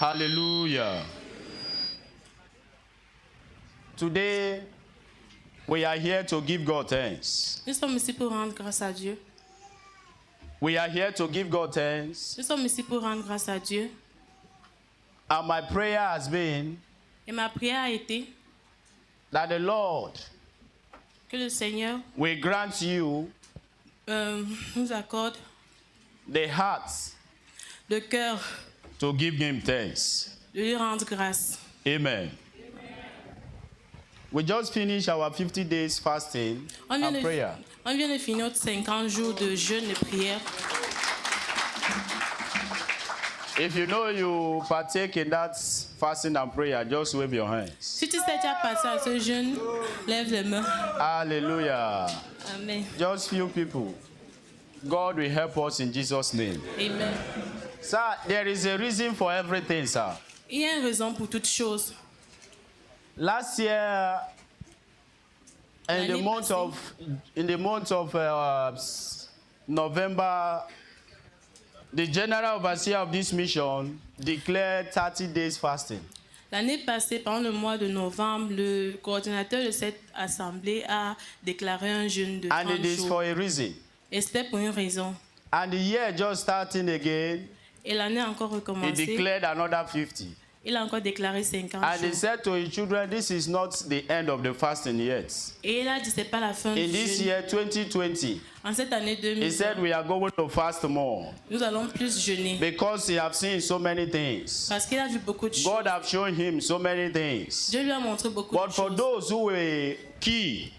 Hallelujah. Today, we are here to give God thanks. Nous sommes ici pour rendre grâce à Dieu. We are here to give God thanks. Nous sommes ici pour rendre grâce à Dieu. And my prayer has been Et ma prière a été that the Lord que le Seigneur will grant you nous accorde the heart le cœur to give Him thanks. de lui rendre grâce. Amen. We just finished our 50 days fasting On and prayer. vient de finir notre 50 jours de jeûne et prière. If you know you partake in that fasting and prayer, just wave your hands. Si tu sais, tu as passé à ce jeûne, lève les mains. Hallelujah. Amen. Just few people. God will help us in Jesus' name. Amen. Sir, there is a reason for everything, sir. Il y a une raison pour toutes choses. Last year, in the L'année month of November, the general overseer of this mission declared 30 days fasting. L'année passée, pendant le mois de novembre, le coordinateur de cette assemblée a déclaré un jeûne de 30 And it is jours. for a reason. Et c'était pour une raison. And the year just starting again, Et l'année a encore he recommencé. declared another 50. Il a encore déclaré 50 And he jours. said to his children, this is not the end of the fasting yet. Et il a dit, c'est pas la fin In du this jeûne. year 2020, En cette année he 2020, said we are going to fast more nous allons plus jeûner. because he have seen so many things. Parce qu'il a vu beaucoup de choses. God have shown him so many things. Dieu lui a montré beaucoup But de for choses. those who were key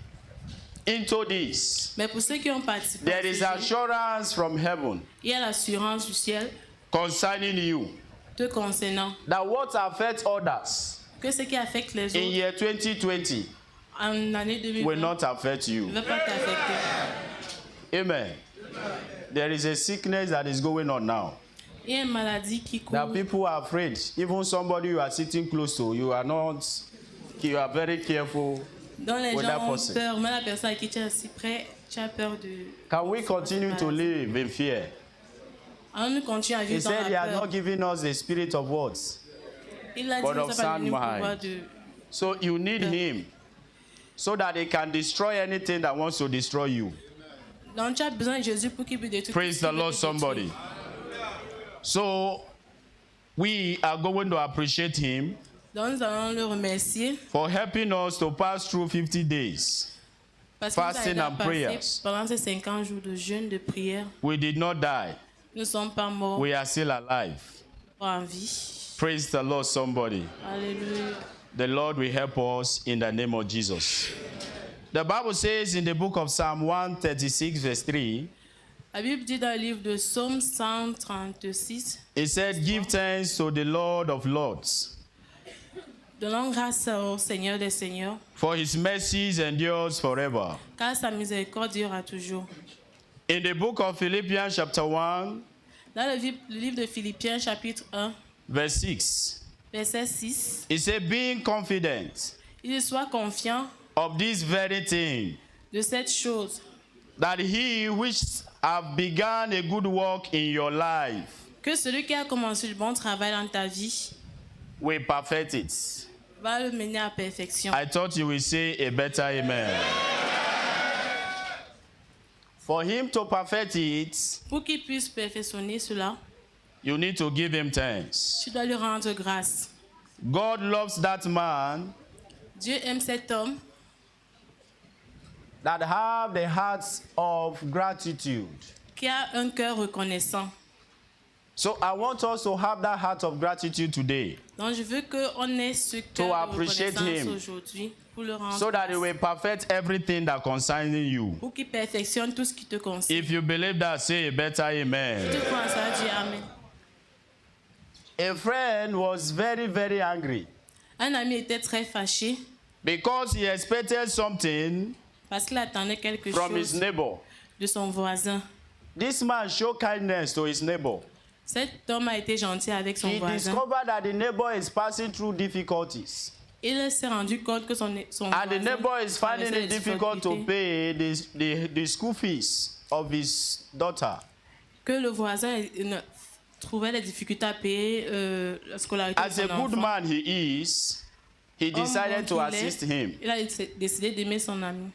into this, Mais pour ceux qui ont participé, there à ce is jeûne, assurance from heaven il y a l'assurance du ciel concerning you te concernant. that what affects others Que ce qui affecte les in autres year 2020 en année 2020 will not affect ne you. va pas t'affecter. Amen. There is a sickness that is going on now. Il y a une maladie qui That court. people are afraid. Even somebody you are sitting close to, you are very careful. Dont les with that gens ont person. peur. Mais la personne à qui tu es assis près, tu as peur de... Can we continue to live in fear? Alors nous continuons à He vivre dans said he la has peur. not given us the spirit of words. Il a dit but que of nous pas sound donné le mind. pouvoir de... So you need him so that he can destroy anything that wants to destroy you. Donc tu as besoin de Jésus pour qu'il puisse détruire. Praise tout ce the qui veut Lord, te somebody. détruire. So we are going to appreciate him Donc nous allons le remercier for helping us to pass through 50 days. parce qu'il nous a Fasting aidé à and passer prayers. pendant ces 50 jours de jeûne, de prière. We did not die. Nous ne sommes pas morts, We are still alive. en vie. Praise the Lord, somebody. Alléluia. The Lord will help us in the name of Jesus. The Bible says in the book of Psalm 136, verse 3, La Bible dit dans le livre de Psaume 136, it said, give thanks to the Lord of Lords, donnons grâce au Seigneur des Seigneurs, for his mercies endures forever. car sa miséricorde durera toujours. In the book of Philippians chapter 1, Dans le livre de Philippiens, chapitre 1, verse 6, verset 6, it said, being confident il soit confiant of this very thing, de cette chose, that he which have begun a good work in your life que celui qui a commencé le bon travail dans ta vie will perfect it. va le mener à perfection. I thought you will say a better amen. For him to perfect it, Pour qu'il puisse perfectionner cela, you need to give him thanks. tu dois lui rendre grâce. God loves that man Dieu aime cet homme that have the hearts of gratitude. qui a un cœur reconnaissant. So I want us to have that heart of gratitude today, Donc je veux qu'on ait ce cœur de appreciate reconnaissance him. aujourd'hui pour le rendre so that he grâce. will perfect everything that concerns you. Pour qu'il perfectionne tout ce qui te concerne. If you believe that, say a better Si tu amen. crois en ça, dis Amen. A friend was very, very angry Un ami était très fâché because he expected something parce qu'il attendait quelque from his chose neighbor. de son voisin. This man showed kindness to his neighbor. Cet homme a été gentil avec son He voisin. discovered that the neighbor is passing through difficulties. Il s'est rendu compte que son And the voisin neighbor is finding traversait it des difficult to difficultés. pay the school fees of his daughter. Que le voisin trouvait des difficultés à payer la scolarité de As a son good enfant. man he is, he Homme decided to bon qu'il est, assist him. Il a décidé d'aimer son ami.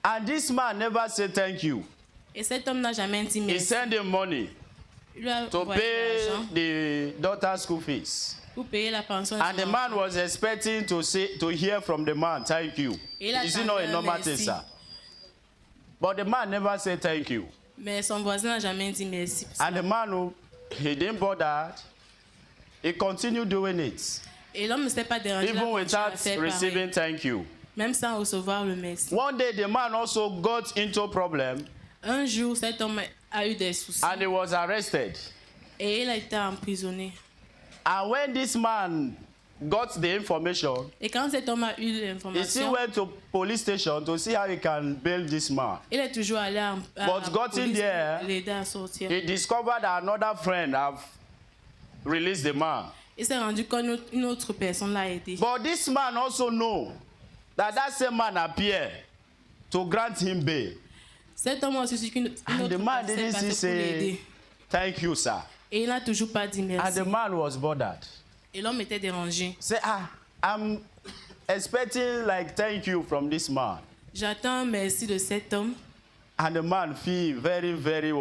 And this man never said thank you. Et cet homme n'a jamais dit He merci. sent him money Il lui a to envoyé de pay l'argent the daughter's school fees. pour payer la pension de And son the enfant. man was expecting to hear from the man, thank you. Il Is it not a attendait un normal thing, merci. sir? But the man never said thank you. Mais son voisin n'a jamais dit merci. And the man, he didn't bother. He continued doing it, Et l'homme ne s'est pas dérangé. even without receiving thank you. Même sans recevoir le merci. One day, the man also got into a problem Un jour, cet homme a eu des soucis. and he was arrested. Et il a été emprisonné. And when this man got the information, Et quand cet homme a eu he l'information, still went to police station to see how he can bail this man. il est toujours allé à But got in police there, pour l'aider à sortir. He discovered that another friend have released the man. Il s'est rendu compte qu'une autre personne l'a aidé. But this man also know that same man appeared to grant him bail. Cet homme a aussi su qu'une And autre the man personne didn't s'est passée pour say, l'aider. thank you, sir. Et il n'a toujours pas dit And merci. the man was bothered. Et l'homme était dérangé. Say, I'm expecting like thank you from this man. J'attends un merci de cet homme. And the man feel very, very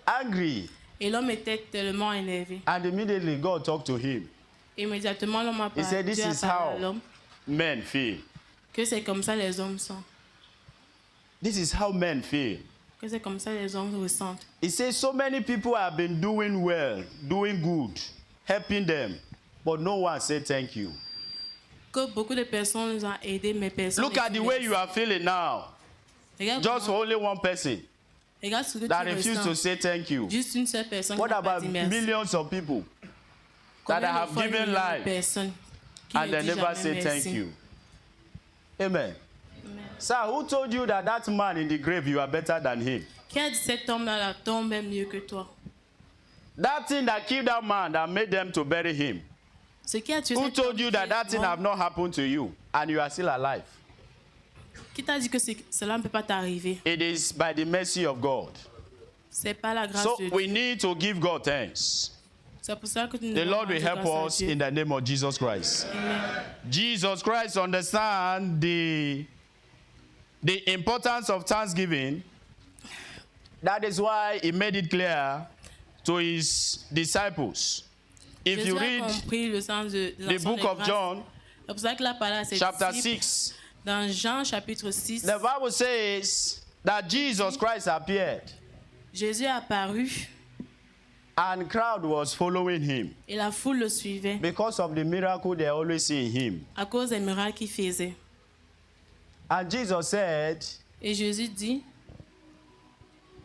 angry. Et l'homme était tellement énervé. And immediately God talked to him. Immédiatement, l'homme a He said, parlé, this Dieu a is parlé how à l'homme men feel. que c'est comme ça les hommes sont. This is how men feel. Que c'est comme ça les hommes ressentent. He says so many people have been doing well, doing good, helping them, but no one said thank you. Que beaucoup de personnes nous ont aidés, mais personne Look ne at dit the way merci. you are feeling now. Regarde, Just comment- only one person regarde ce que that tu refused to ressens. say thank you. Juste une seule personne qui What n'a pas about dit merci. millions of people that Combien de have fois given il y a des life personnes qui and ne they disent never jamais say thank merci. you? Amen. Sir, who told you that man in the grave, you are better than him? Qui a dit cet homme dans la tombe est mieux que toi? That thing that killed that man that made them to bury him. Ce qui a tué Who cet told homme you qui that est thing mort, have not happened to you and you are still alive? qui t'a dit que cela ne peut pas t'arriver? It is by the mercy of God. C'est pas la grâce So de Dieu. we need to give God thanks. C'est pour ça que nous The devons Lord will rendre help grâce à us Dieu. in the name of Jesus Christ. Amen. Jesus Christ understand the importance of thanksgiving. That is why he made it clear to his disciples. If Jésus you a read compris le sens de the l'action book des of grâces. John, C'est pour ça qu'il a parlé à ses chapter disciples 6, dans Jean chapitre 6. the Bible says that Jesus Christ appeared Jésus est apparu and crowd was following him et la foule le suivait because of the miracle they always see in him. à cause des miracles qu'il faisait. And Jesus said, Et Jésus dit,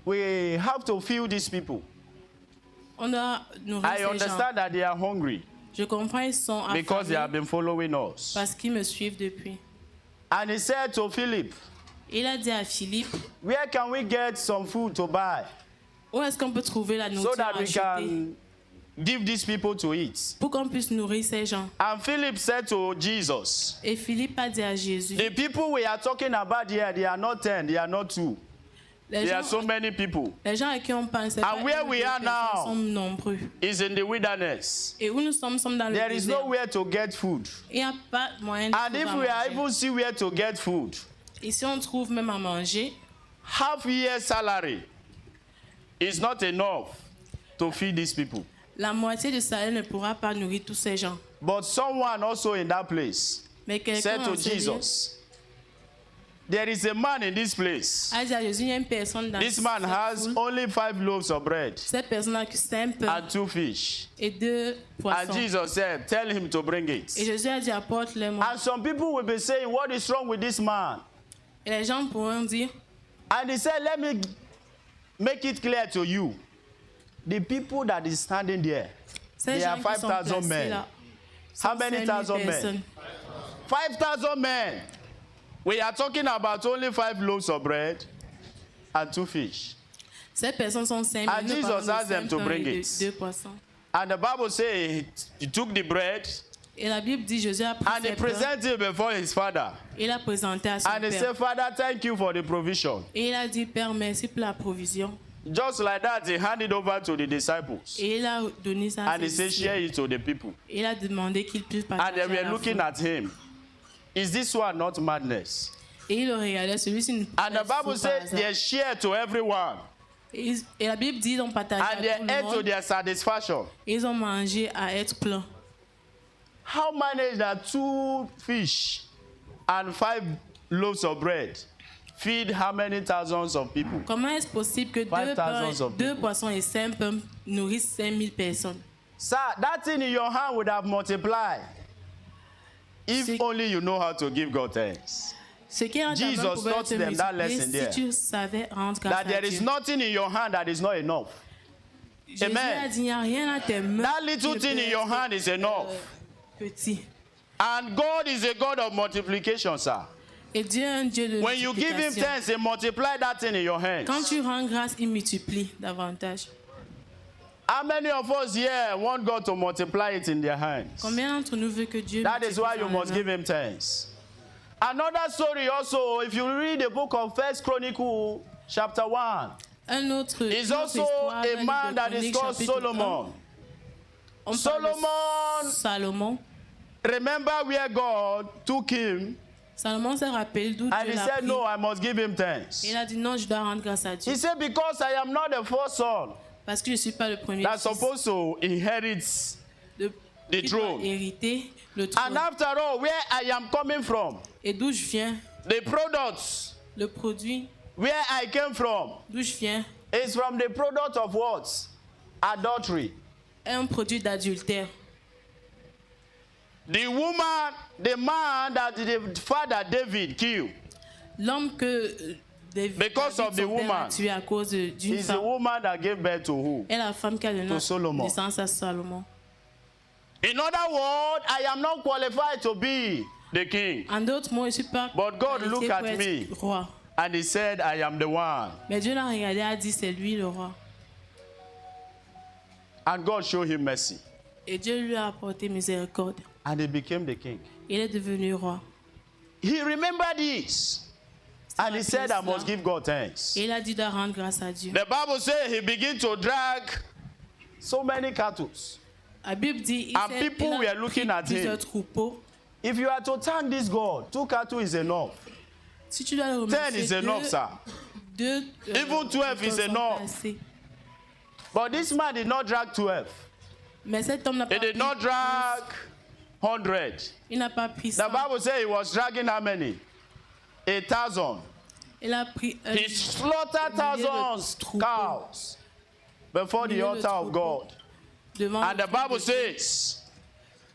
we have to feed these people. on doit nourrir I ces gens. understand that they are hungry Je comprends, ils sont because they have affamés been following us. parce qu'ils me suivent depuis. And he said to Philip, Il a dit à Philippe, where can we get some food to buy où est-ce qu'on peut trouver la so nourriture that à we acheter can give these people to eat? pour qu'on puisse nourrir ces gens? And Philip said to Jesus, Et Philippe a dit à Jésus, the people we are talking about here, they are not 10, they are not 2. les There are gens, so many people. les gens à qui on pense, c'est pas And where une ou we deux are personnes, now, sont nombreux. It's in the wilderness. Et où nous sommes dans le There is désert. nowhere to get food. Il n'y a pas moyen de And trouver if à we are manger. even see where to get food, Et si on trouve même à manger, half year salary is not enough to feed these people. la moitié de salaire ne pourra pas nourrir tous ces gens. But someone also in that place Mais quelqu'un said to dans ce lieu Jesus, there is a man in this place. a dit à Jésus, il y a une personne dans This man cette has foule. only 5 loaves of bread Cette personne a que 5 pains and 2 fish. et 2 And poissons. Jesus said, tell him to bring Et it. Jésus a dit, apporte-les-moi. And some people will be saying, what is wrong with this man? Et les gens pourront dire, And he said, let me make it clear to you. The people that is standing there, ces There gens are qui sont 5,000 placés men. là, How sont many 5 000 thousand men? personnes. 5,000 men. We are talking about only 5 loaves of bread and 2 fish. Ces personnes sont 5 000. And Nous Jesus parlons de asked them 5 to pains bring et it. 2 poissons. And the Bible says he took the bread Et la Bible dit Josué a pris And he ses pains presented him before his father. et l'a présenté à son And he père. said, Father, thank you for the provision. Et il a dit, Père, merci pour la provision. Just like that, he handed over to the disciples. Et il a donné ça à And he ses said, disciples. share it to the people. Et il a demandé qu'ils puissent And partager they à were la looking foule. at him. Is this one not madness? Et il le regardait, celui-ci ne And the Bible says they shared to everyone. Et la Bible dit, ils ont partagé And à they tout le ate to monde. their satisfaction. Et ils ont mangé à être pleins. How managed that 2 fish and 5 loaves of bread feed how many thousands of people? Comment est-ce possible que 5,000 of deux poissons et 5 pains nourrissent 5000 personnes? Sir, that thing in your hand would have multiplied if C'est- only you know how to give God thanks. Ce qui est en ta main Jesus pouvait taught te them that multiplier lesson si there. tu savais rendre grâce That there à is Dieu. nothing in your hand that is not enough. Jésus Amen. a dit, il n'y a rien à tes mains That little qui thing peut in your être, hand is enough. petit. And God is a God of multiplication, sir. Et Dieu est un Dieu de When you give him multiplication. thanks, he multiply that thing in your hands. Quand tu rends grâce, il multiplie davantage. How many of us here want God to multiply it in their hands? Combien d'entre nous veut que Dieu That is multiplie why you dans must les give mains? him thanks. Another story also, if you read the book of First Chronicle, chapter 1, Un autre, is une autre also histoire dans a le livre man de that is Chroniques, called chapitre 1. Solomon. On parle de Solomon, Salomon. remember where God took him Salomon s'est rappelé d'où and Dieu he l'a said, pris. no, I must give him thanks. Et il a dit non, je dois rendre grâce à Dieu. He said, because I am not the first son Parce que je ne suis pas le premier that's fils supposed to inherit. de, the qui doit throne. hériter le And trône. after all, where I am coming from, Et d'où je viens, the products, le produit where I came from, d'où je viens is from the product of what? Adultery. est un produit d'adultère. The woman, the man that the father David killed L'homme que Because of the son père a woman. tué à cause d'une is the femme woman that gave birth to who? est la femme qui a donné To Solomon. naissance à Salomon. In other words, I am not qualified to be the king. En d'autres mots, je ne suis pas But God qualifié look pour at être me. roi. And he said, I am the one. Mais Dieu l'a regardé et a dit c'est lui le roi. And God showed him mercy. Et Dieu lui a apporté miséricorde. And he became the king. Il est devenu roi. He remembered this. And he said, I must give God thanks. Et il a dit de rendre grâce à Dieu. The Bible says he began to drag so many cattle. La Bible dit And people il a were looking pris at him. plusieurs troupeaux. If you are to thank this God, 2 cattle is enough. Si tu dois le 10 remercier, is enough, sir. Even 12 is sont enough. assez. But this man did not drag 12. Mais cet homme n'a He pas did pris not drag 100. Il n'a pas pris The 100. Bible says he was dragging how many? 1,000. Il a pris un He slaughtered thousands troupeaux. cows before the Milliers de altar of troupeaux. God. devant And the le trône Bible de Dieu. says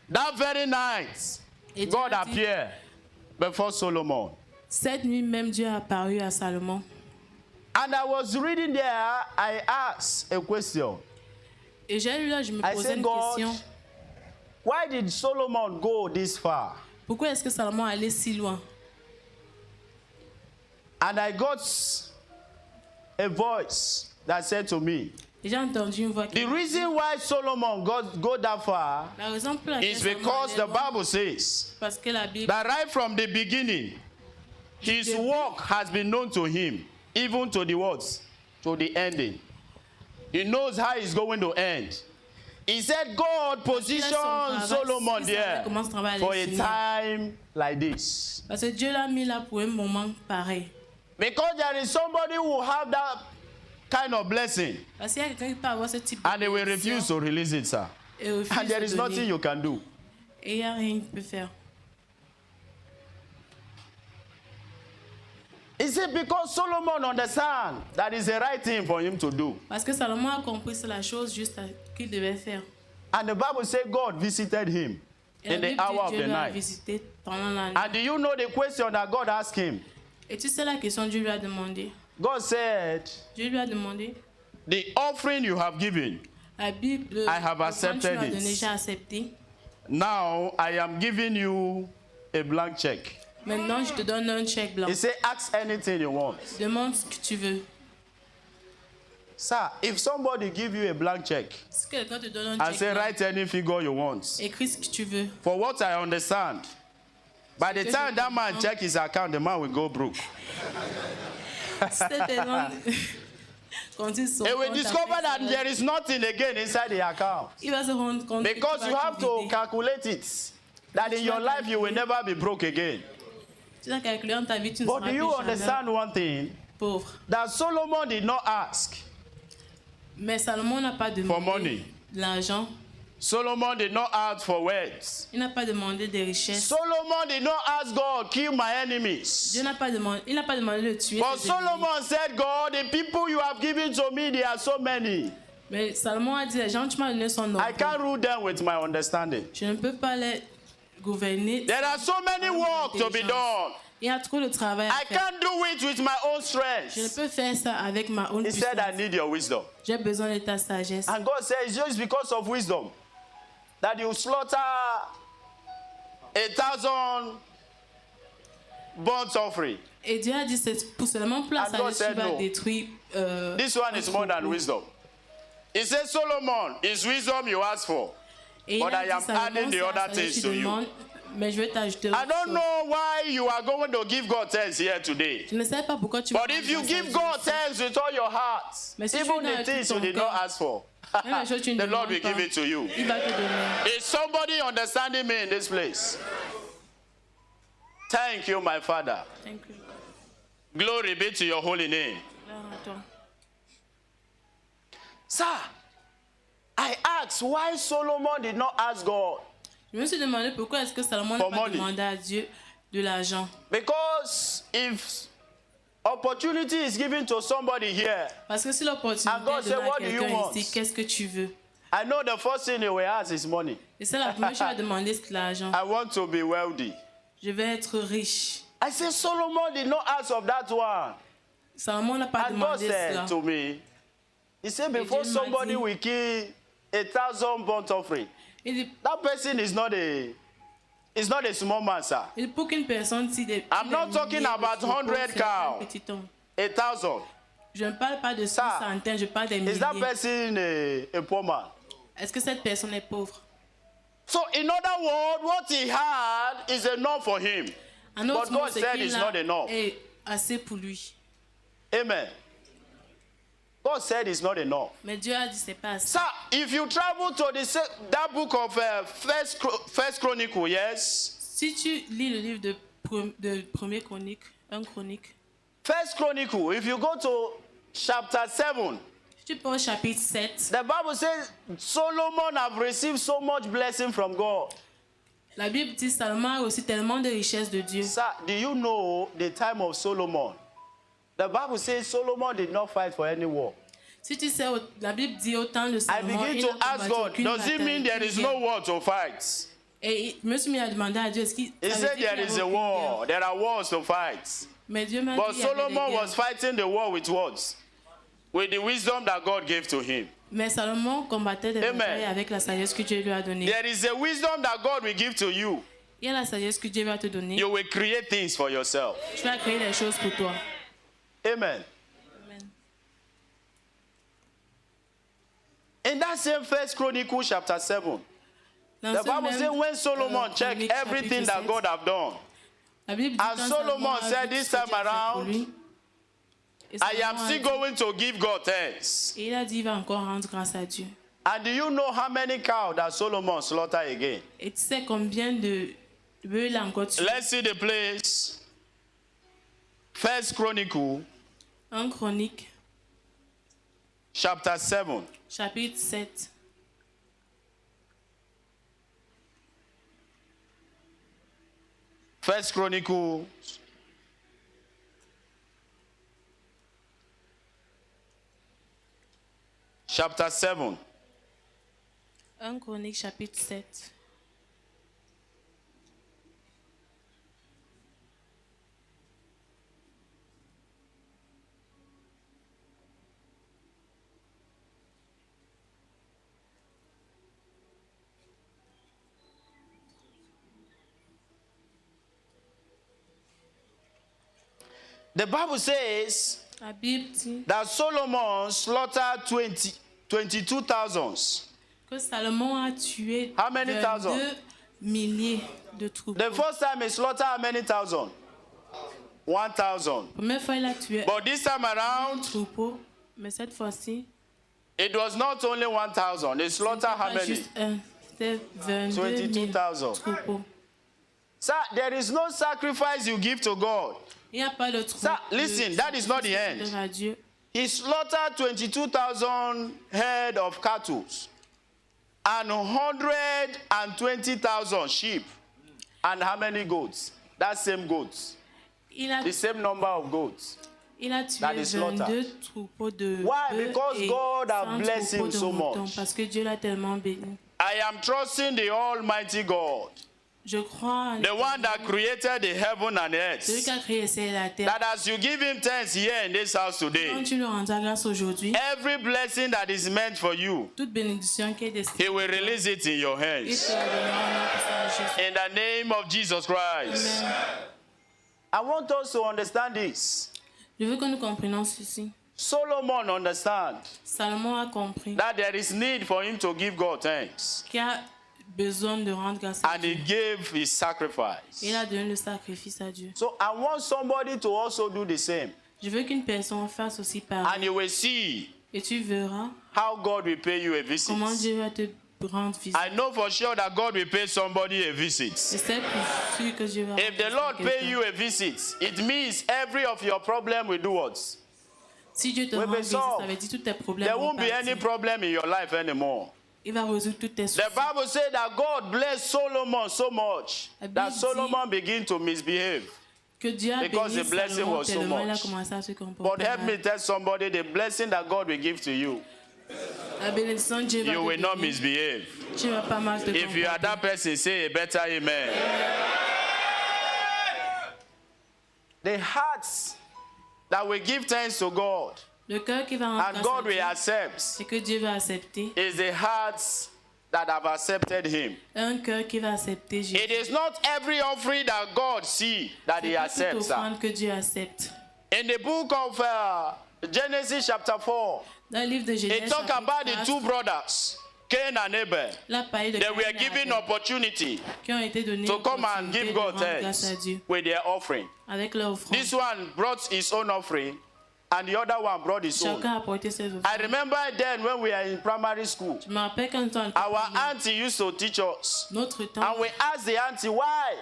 that very night Et Dieu God a dit, appeared before Solomon. cette nuit même, Dieu a apparu à Salomon. And I was reading there, I asked a question. Et j'ai lu là, je me I posais said, une God, question. why did Solomon go this far? Pourquoi est-ce que Salomon allait si loin? And I got a voice that said to me, Et j'ai entendu une voix qui the reason why Solomon go that far La raison pour laquelle is Salomon because allait the loin, Bible says parce que la Bible that right from the beginning, his début. work has been known to him, even to the words, to the ending. He knows how it's going to end. He said God positioned travail, Solomon il savait there comment ce travail for allait a finir. time like this. Parce que Dieu l'a mis là pour un moment pareil. Because there is somebody who have that kind of blessing Parce qu'il y a quelqu'un qui peut avoir ce type and they will de refuse to release it, sir. et refuse And there de is donner. nothing you can do. Et il n'y a rien qu'il peut faire. He said because Solomon understand that is the right thing for him to do. Parce que Salomon a compris c'est la chose juste qu'il devait faire. And the Bible says God visited him Et la in the Bible dit hour of Dieu the l'a night. visité pendant la nuit. And do you know the question that God asked him? Et tu sais la question que Dieu lui a demandé. God said, Dieu lui a demandé. the offering you have given, La Bible, I have l'offrande que tu accepted m'as it. donné, j'ai accepté. now I am giving you a blank check. Maintenant, je te donne un chèque blanc. He said, ask anything you want. Demande ce que tu veux. Sir, if somebody give you a blank check Si quelqu'un te donne un and chèque say blanc, write any figure you want, écris ce que tu veux. for what I understand, by the que time je that man comprends. check his account, the man will go broke. C'est tellement... Quand ils sont He will compte discover après, that there is nothing again inside the account. il va se rendre compte que Because tu you vas have tout to vider. calculate it. That in your life you will never be broke again. Tu dois calculer dans ta vie, tu ne But seras do plus you jamais understand one thing? pauvre. That Solomon did not ask. Mais Salomon n'a pas For money. demandé de l'argent. Solomon did not ask for wealth. Il n'a pas demandé des richesses. Solomon did not ask God, kill my enemies. Dieu n'a pas demandé, il n'a pas demandé de tuer But ses ennemis. Solomon said, God, the people you have given to me, there are so many. Mais Salomon a dit, les gens que tu m'as donné sont I nombreux. can't rule them with my understanding. Je ne peux pas les gouverner. There are so many work to be done. Il y a trop de travail à I faire. can't do it with my own Je ne strength. peux faire ça avec ma own He said, I puissance. need your wisdom. J'ai besoin de ta sagesse. And God says, it's just because of wisdom that you slaughter 1,000 burnt offering. Et Dieu a dit, c'est pour seulement pour la And God sagesse said tu vas no. détruire. This one is more than wisdom. He says, Solomon, it's wisdom you ask for. Et But il a I dit, am Salomon, adding the c'est la other sagesse things que to tu you. demandes, mais je vais t'ajouter I autre don't chose. know why you are going to give God thanks here today. Je ne sais pas pourquoi tu vas But if demander you la give sagesse. God thanks with all your heart, Mais si tu even donnes the tout things you ton did cœur, not ask for, même les choses que tu ne the Lord will demandes give pas, it to you. il va te donner. Is somebody understanding me in this place? Thank you, my Father. Thank you. Glory be to your holy name. Gloire à toi. Sir, I asked why Solomon did not ask God. Je me suis demandé pourquoi est-ce que Salomon n'a For pas money. demandé à Dieu de l'argent. Because if opportunity is given to somebody here, Parce que si l'opportunité And God est said, donnée à "What do you quelqu'un want?" ici, qu'est-ce que tu veux? I know the first thing he will ask is money. Et c'est la première chose à demander, c'est l'argent. I want to be wealthy. Je vais être riche. I said, Solomon did not ask of that one. Salomon n'a pas And God demandé cela. said to me, he said, before Dieu m'a somebody dit- will kill 1,000 burnt offering, Il dit, that person is not a small man, sir. pour qu'une personne, si des, I'm si not des talking milliers de about troupeaux, 100 c'est un cows. petit homme. 1,000. Je ne parle pas de Sir, centaines, je parle des Is that milliers. person a poor man? Est-ce que cette personne est pauvre? So, in other words, what he had is enough for him. En autre But mot, God ce said qu'il it's a not enough. est assez pour lui. Amen. God said it's not enough. Mais Dieu a dit c'est pas assez. Sir, if you travel to that book of First Chronicle, yes? Si tu lis le livre de Premier Chronique, 1 Chronique, First Chronicle, if you go to chapter 7, si tu prends au chapitre 7, the Bible says Solomon have received so much blessing from God. la Bible dit Salomon a aussi tellement de richesses de Dieu. Sir, do you know the time of Solomon? The Bible says Solomon did not fight for any war. Si tu sais, la Bible dit au temps de I Salomon, begin il to n'a ask combattu God, aucune does it bataille, mean there is aucune no guerre. war to fight? Et je me suis mis à demander à Dieu, est-ce qu'il He ça veut said dire there qu'il y is avait a aucune war, guerre? there are wars to fight. Mais Dieu m'a But dit, il y avait des Solomon guerres. was fighting the war with what? With the wisdom that God gave to him. Mais Salomon combattait des Amen. batailles avec la sagesse que Dieu lui a donnée. There is a wisdom that God will give to you. Il y a la sagesse que Dieu va te donner. You will create things for yourself. Tu vas créer des choses pour toi. Amen. Amen. In that same First Chronicle chapter 7, Dans the ce Bible même, says when Solomon checked Chronique, everything chapitre that 7, God have done, la Bible dit and quand Solomon a said vu this ce que time Dieu a fait pour around, lui, et I am Salomon a still dit- going to give God thanks. Et il a dit, il va encore rendre grâce à Dieu. And do you know how many cows that Solomon slaughtered again? Et tu sais combien de bœufs il a encore tué? Let's see the place. First Chronicle 1 Chronique, chapter 7. chapitre 7. First Chronicle chapter 7. 1 Chronique, chapitre 7. The Bible says La Bible dit that Solomon slaughtered 22,000. que Salomon a tué How many thousand? 22 milliers de troupeaux. The first time he slaughtered how many thousand? 1,000. Première fois, il a tué But this time un around, troupeau, mais cette fois-ci, it was not only 1,000. He slaughtered c'était how pas many? juste un, c'était 22 000 22,000. troupeaux. Sir, there is no sacrifice you give to God. Il n'y a pas de troupeau. Sir, listen, that is not the end. À Dieu. He slaughtered 22,000 head of cattle and 120,000 sheep. And how many goats? That same goats. Il a, The same number of goats. il a tué That is slaughtered. 22 troupeaux de Why? bœufs Because et God has 100 blessed him troupeaux de so moutons, much. parce que Dieu l'a tellement béni. I am trusting the Almighty God, Je crois en the one that created the heaven and celui earth, qui a créé le ciel et la terre. that as you give him thanks here in this house Quand today, tu lui rendras grâce aujourd'hui, every blessing that is meant for you, toute bénédiction qui est destinée, he will release it in your il hands. te la donnera au nom puissant de Jésus. In the name of Jesus Christ. Amen. I want us to understand this. Je veux que nous comprenions ceci. Solomon understand Salomon a compris that there is need for him to give God thanks. qu'il a besoin de rendre grâce à And he Dieu. gave his sacrifice. Il a donné le sacrifice à Dieu. So I want somebody to also do the same. Je veux qu'une personne fasse aussi pareil. And you will see Et tu verras how God will pay you a visit. comment Dieu va te rendre visite. I know for sure that God will pay somebody a visit. Je sais pour sûr que Dieu va If the rendre Lord visite à pay quelqu'un. you a visit, it means every of your problem will do what? Si Dieu te will rend be visite, solved. ça veut dire tous tes problèmes There vont won't be any partir. problem in your life anymore. Il va résoudre tous tes soucis. The Bible said that God blessed Solomon so much La Bible that dit- Solomon began to misbehave. Que Dieu a Because béni the blessing Salomon was so tellement il a much. commencé à se comporter But help mal. me tell somebody the blessing that God will give to you, La bénédiction de Dieu va you te will not donner. misbehave. Tu vas pas mal te If you are comporter. that person, say a better amen. The hearts that will give thanks to God Le cœur qui va rendre and grâce God à will Dieu, accept c'est que Dieu va accepter. is the hearts that have accepted Him. Un cœur qui va accepter Jésus. It is not every offering that God see that He C'est pas toute accepts. offrande que Dieu accepte. In the book of Genesis chapter 4, Dans le livre de Genèse, it talk chapitre about the 4, two brothers, Cain and Abel. la parole de They Caïn were et given Abel, opportunity qui ont été donnés to come and l'opportunité give de God rendre grâce à thanks Dieu with their offering. avec leur offrande. This one brought his own offering, and the other one brought his own. Chacun a apporté ses offrandes. I remember then when we were in primary school, Je me rappelle quand on était our primaire, auntie used to teach us, notre temps, and we asked the auntie why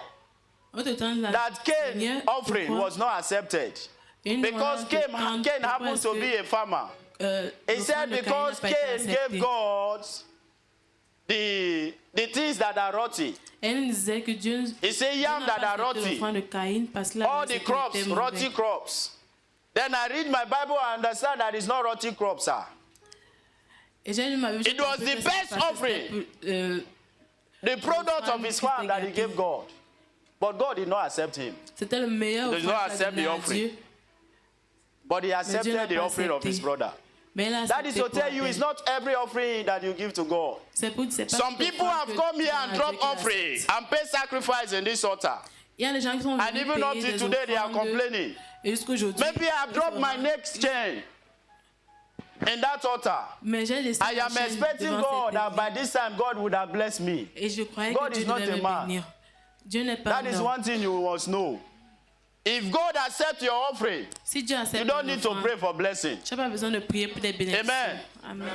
notre temps de la that Cain Seigneur, offering pourquoi- was not accepted. Et nous Because demandons Cain pourquoi happened est-ce to que, be a farmer. He l'offrande said de Caïn because n'a pas été Cain gave acceptée. God the things that are rotty, Elle nous disait que Dieu he said yam n'a that pas are accepté rotty, l'offrande de Caïn parce que la all the recette crops, était rotty mauvaise. crops. Then I read my Bible and understand that it's not rotty crops, sir. Et j'ai lu ma Bible, It was j'ai the compris que best c'est parce que offering. c'était, The product of his farm that he gave God. But God did not accept him. c'était le meilleur Does not offrande qu'il a accept the donné à offering. Dieu. But he Dieu n'a accepted the pas offering of accepté. his brother. Mais il a That is accepté to pour tell you, Abel. it's not every offering that you give to God. C'est pas Some toute people offrande have que come tu here donnes and à dropped Dieu qu'il offering accepte. and paid sacrifice in this altar. Il y a des gens qui sont And venus even up payer till des today, they are offrandes complaining. et jusqu'aujourd'hui. Maybe I have dropped my next chain in that altar. Mais j'ai laissé I ma am chaîne expecting devant God cette that by église. this time God would have blessed me. Et je croyais God que is Dieu not devait a me man. bénir. Dieu n'est pas That un is homme. one thing you must know. If God accepts your offering, Si Dieu accepte you don't mon need to offrande, pray for blessing. tu n'as pas besoin de prier pour des bénédictions. Amen. Amen.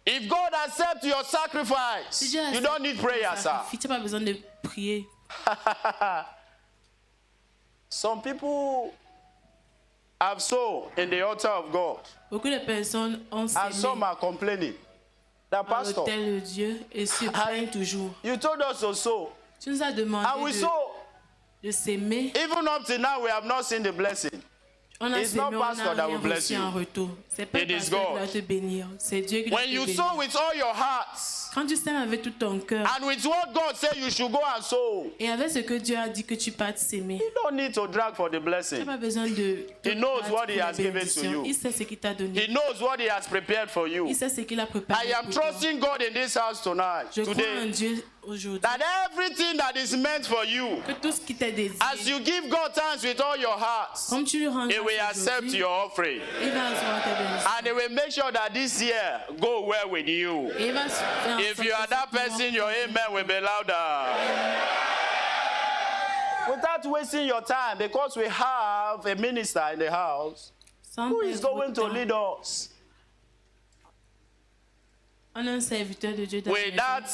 If God accepts your Si sacrifice, Dieu you accepte don't need prayer, ton sir. sacrifice, tu n'as pas besoin de prier. Some people have sown in the altar of God, Beaucoup de personnes ont and some sémé are complaining. The à pastor, l'autel de Dieu et se plaignent toujours. you told us to sow, Tu nous as demandé and we de, sow. de s'aimer. Even up to now, we have not seen the blessing. On a It's sémé, not on pastor n'a that rien will bless reçu you. en retour. C'est pas It le is pasteur qui God. va te bénir, c'est Dieu qui va When te you bénir. sow with all your heart Quand tu sèmes avec tout ton cœur and with what God said you should go and sow, et avec ce que Dieu a dit que tu partes s'aimer, you don't need to drag for the tu n'as blessing. pas besoin de te He knows battre what pour he la has given to bénédiction. you. Il sait ce qu'il t'a donné. He knows what He has prepared for you. Il sait ce qu'il a préparé I am pour toi. trusting God in this house tonight, Je crois en today, Dieu aujourd'hui. that everything that is meant for you, Que tout ce qui t'est désiré, as you give God thanks with all your heart, comme tu lui rends He will grâce accept aujourd'hui, your offering. il va recevoir tes bénédictions. And He will make sure that this year go well with you. Et il va faire en If sorte you que are that ce mois- person, your amen will be louder. Without wasting your time, because we have a minister in the house Sans who is perdre going de to temps. lead us On a un serviteur de Dieu dans la with maison. that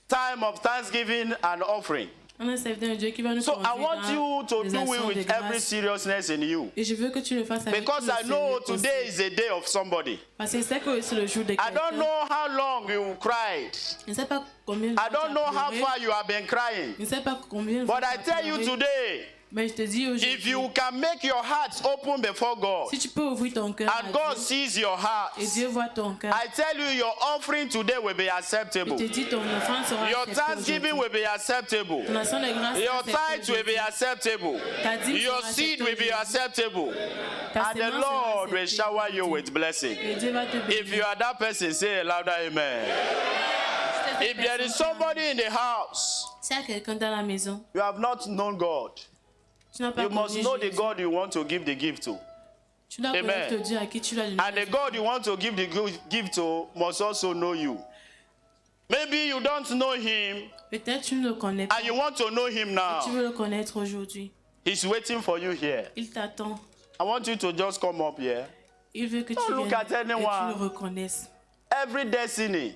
time of thanksgiving and offering. On a un serviteur de Dieu qui va nous So I conduire want dans you to les do actions it de with every grâce. seriousness in you. Et je veux que tu le fasses avec Because tout le I know sérieux today possible. is a day of somebody. Parce que c'est que c'est le jour de I don't quelqu'un. know how long you cried. Je ne sais pas combien de I fois tu don't as know how pleuré. far you have been crying. Je ne sais pas combien de fois But tu I as tell you pleuré. today, Mais je te dis if aujourd'hui, you can make your heart open before God si tu peux ouvrir ton cœur à and God Dieu, sees your heart, et Dieu voit ton cœur, I tell you your offering today will be je acceptable. te dis ton offrande sera Your acceptée thanksgiving aujourd'hui. will be acceptable. Ton action de grâce Your sera acceptée tithes will be aujourd'hui. acceptable. Ta dîme Your sera seed acceptée will be aujourd'hui. acceptable. Ta And the semence sera Lord will acceptée shower you aujourd'hui. with blessing. Et Dieu va te bénir. If you are that person, say a louder amen. If there is somebody in the house, S'il y a quelqu'un dans la maison, you have not known God, tu n'as pas you must connu know the Jésus. God you want to give the gift to. Tu dois Amen. connaître le Dieu à qui tu l'as donné. And the God you want to give the gift to must also know you. Maybe you don't know Him Peut-être tu ne le connais pas. and you want to know Him Tu now. veux le connaître aujourd'hui. He's waiting for you here. Il t'attend. I want you to just come up here. Il veut que tu Don't look viennes at et tu anyone. le reconnaisses. Every destiny,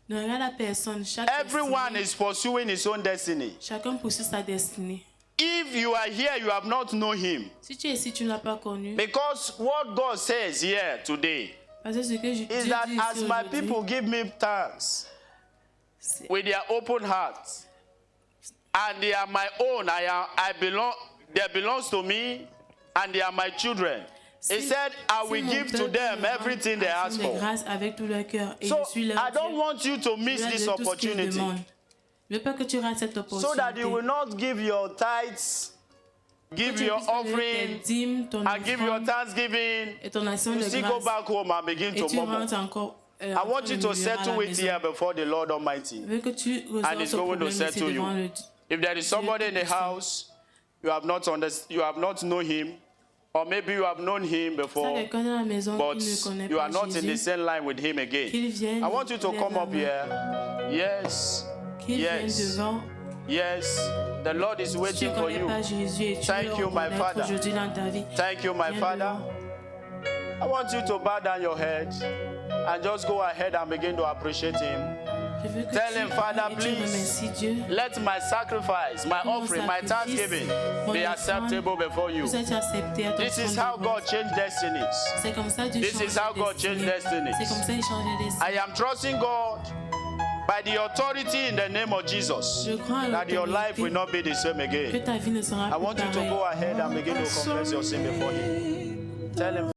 Ne regarde la personne. everyone Destinée, is pursuing his own destiny. chacun poursuit sa destinée. If you are here, you have not known Him. Si tu es ici, tu ne l'as pas connu. Because what God says here today Parce que ce que Dieu is dit that ici as my aujourd'hui, people give me thanks c'est- with their open hearts, and they are my own, they belongs to me, and they are my children. He si- said, I si will mon give to peuple them me rend everything they ask action de for. grâce avec tout leur cœur et So je suis leur I don't Dieu. want you to miss Je leur this donne tout ce qu'ils opportunity, demandent. Je veux pas que tu rates cette so opportunité. that you will not give your tithes, give Que tu your puisses donner offering, tes dîmes, ton and give your offrande thanksgiving. et ton action You de still go grâce. back home and begin Et to tu murmur. rentres encore. I want you to settle it here before the Lord Almighty. Je veux que tu And résolves it's ce going to problème ici settle devant you. le If there is somebody in the house you have not known him, or maybe you have known him Si before, quelqu'un dans la maison but qui ne connaît you pas are not in the Jésus, same line with him again, qu'il vienne, I want you to lève come la up main. here. Yes, qu'il vienne yes, devant. yes. The Lord is Si tu waiting ne for connais you. pas Jésus et tu Thank veux you, le my reconnaître Father. aujourd'hui dans ta vie, Thank you, my viens Father. devant. I want you to bow down your head and just go ahead and begin to appreciate him. Je veux que Tell tu him, Father, et tu please. remercies Dieu. Let my sacrifice, my Mon offering, my sacrifice, thanksgiving mon be offrande acceptable before you. puisse être accepté à ton This is trône how de God grâce. changed destinies. C'est comme ça Dieu This change is how les God changed destinées. destinies. C'est comme ça il change les destinées. I am trusting God by the authority in the name of Jesus Je crois à that your life will l'autorité not be the same que again. ta vie ne sera I plus want you to pareille. go ahead and begin to confess your sin before Him. Tell Him.